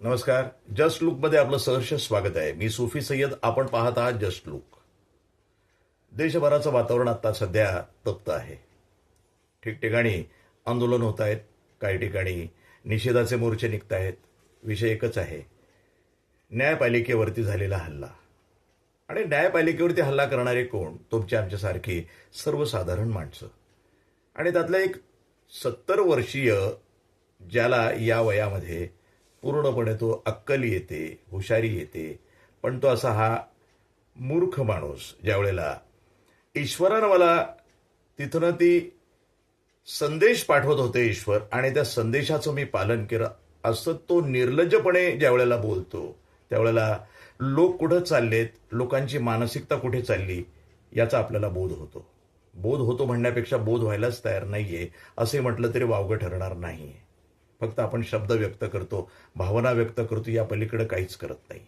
नमस्कार. जस्ट लुकमध्ये आपलं सहर्ष स्वागत आहे. मी सुफी सय्यद. आपण पाहत आहात जस्ट लुक. देशभराचं वातावरण आता सध्या तप्त आहे. ठिकठिकाणी आंदोलन होत आहेत, काही ठिकाणी निषेधाचे मोर्चे निघत आहेत. विषय एकच आहे, न्यायपालिकेवरती झालेला हल्ला. आणि न्यायपालिकेवरती हल्ला करणारे कोण? तुमच्या आमच्यासारखी सर्वसाधारण माणसं. आणि त्यातलं एक 70 वर्षीय, ज्याला या वयामध्ये पूर्णपणे तो अक्कल येते, हुशारी येते, पण तो असा हा मूर्ख माणूस, ज्या वेळेला ईश्वरानं मला तिथनं ती संदेश पाठवत होते ईश्वर, आणि त्या संदेशाचं मी पालन केलं, असं तो निर्लज्जपणे ज्या वेळेला बोलतो, त्यावेळेला लोक कुठं चाललेत, लोकांची मानसिकता कुठे चालली, याचा आपल्याला बोध होतो. बोध होतो म्हणण्यापेक्षा बोध व्हायलाच तयार नाहीये असे म्हटलं तरी वावगं ठरणार नाहीये. फक्त आपण शब्द व्यक्त करतो, भावना व्यक्त करतो, या पलीकडे काहीच करत नाही.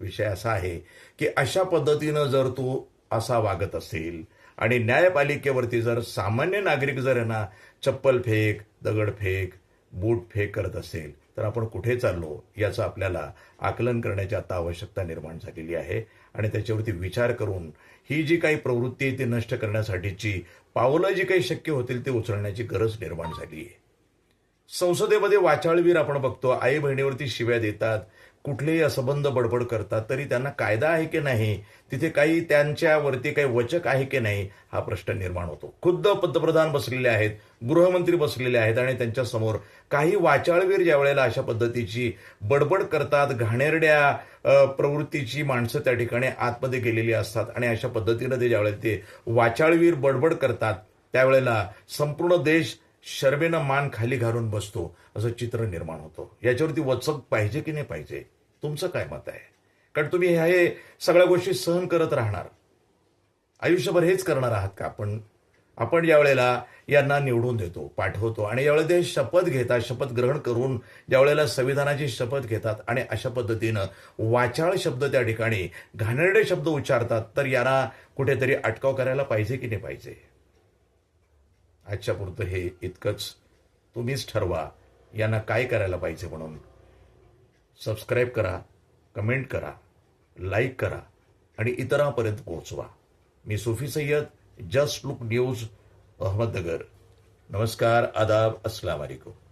विषय असा आहे की अशा पद्धतीनं जर तो असा वागत असेल आणि न्यायपालिकेवरती जर सामान्य नागरिक जर यांना चप्पल फेक, दगडफेक, बूट फेक करत असेल, तर आपण कुठे चाललो याचं आपल्याला आकलन करण्याची आता आवश्यकता निर्माण झालेली आहे. आणि त्याच्यावरती विचार करून ही जी काही प्रवृत्ती आहे ती नष्ट करण्यासाठीची पावलं जी काही शक्य होतील ते उचलण्याची गरज निर्माण झाली आहे. संसदेमध्ये वाचाळवीर आपण बघतो, आई बहिणीवरती शिव्या देतात, कुठलेही असंबंध बडबड करतात, तरी त्यांना कायदा आहे की नाही, तिथे काही त्यांच्यावरती काही वचक आहे की नाही, हा प्रश्न निर्माण होतो. खुद्द पंतप्रधान बसलेले आहेत, गृहमंत्री बसलेले आहेत, आणि त्यांच्यासमोर काही वाचाळवीर ज्या वेळेला अशा पद्धतीची बडबड करतात, घाणेरड्या प्रवृत्तीची माणसं त्या ठिकाणी आतमध्ये गेलेली असतात, आणि अशा पद्धतीनं ते ज्यावेळेला ते वाचाळवीर बडबड करतात, त्यावेळेला संपूर्ण देश शर्मेनं मान खाली घालून बसतो, असं चित्र निर्माण होतं. याच्यावरती वचक पाहिजे की नाही पाहिजे? तुमचं काय मत आहे? कारण तुम्ही हे सगळ्या गोष्टी सहन करत राहणार, आयुष्यभर हेच करणार आहात का? आपण ज्या वेळेला यांना निवडून देतो, पाठवतो, आणि ज्यावेळेला ते शपथ घेतात, शपथ ग्रहण करून ज्या वेळेला संविधानाची शपथ घेतात आणि अशा पद्धतीनं वाचाळ शब्द त्या ठिकाणी, घाणेरडे शब्द उच्चारतात, तर यांना कुठेतरी अटकाव करायला पाहिजे की नाही पाहिजे? आजच्या पुरतं हे इतकंच. तुम्हीच ठरवा यांना काय करायला पाहिजे म्हणून. सबस्क्राईब करा, कमेंट करा, लाईक करा आणि इतरांपर्यंत पोहोचवा. मी Sufi Sayyed, just look news, Ahmednagar. नमस्कार, आदाब, अस्सलाम वालेकुम.